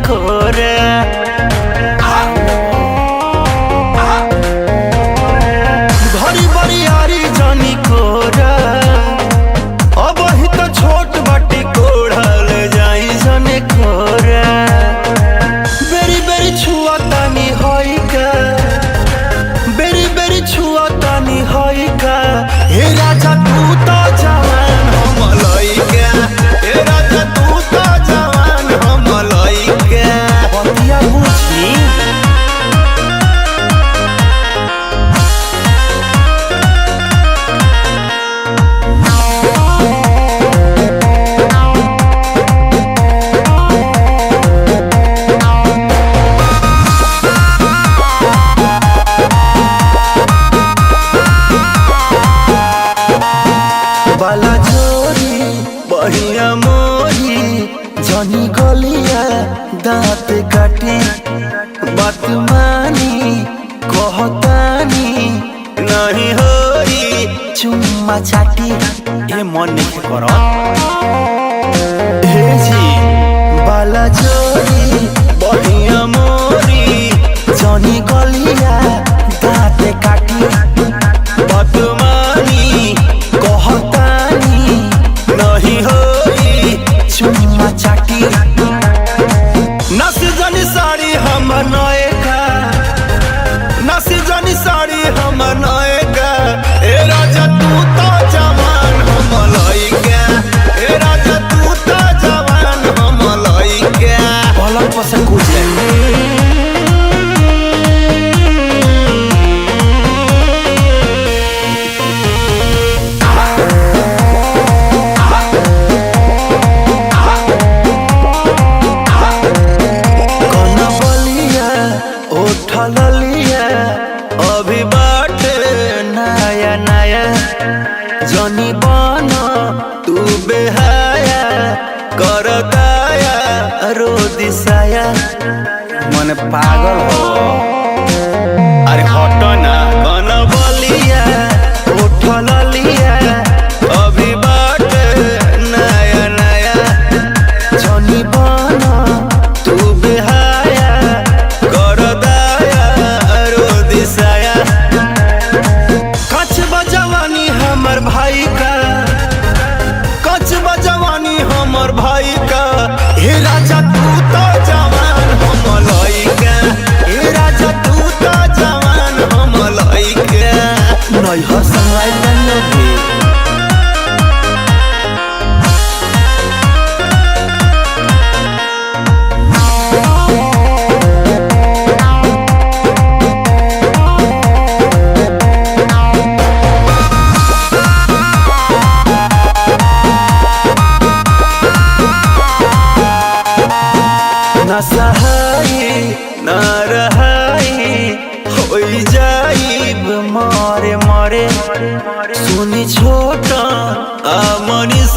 खोरे घरी बरियारी जानी खोरे अब ही तो छोट बाटी कोढ़ल जाई जाने खोरे बेरी बेरी छुआ तानी होई का बेरी बेरी छुआ तानी होई का हे राजा तू तो जवान हम लइका हे राजा तू तो जवान हम लइका बतिया बुझी बाला जोरी बढ़िया मोरी जनी गलिया दांत काटी बात मानी कहतानी नहीं होई चुम्मा चाटी ए मन नहीं करो हे जी बाला जोरी बढ़िया मोरी जनी गलिया दांत काटी बात मानी कहतानी नहीं होई चुम्मा चाटी नस जनी साड़ी हम नएका नस जनी साड़ी हम नएका ए राजा तू तो जवान हम लइका ए राजा तू तो जवान हम लइका पलंग पर से कूद लिया अभी बाटे नया नया जनी बनो तू बेहाया कर दाया रो दिसाया मन पागल हो अरे हटो ना कन बलिया उठल लिया अभी बाटे नया नया जनी बनो तू बेहाया कर जवानी हमर भाई का कच बजवानी हमर भाई का हे राजा तू तो जवान हम लइका हे राजा तू तो जवान हम लइका नहीं हसवाई नहीं न सहाई न रहाई होई जाइब मारे मारे सुनी छोटा मनीष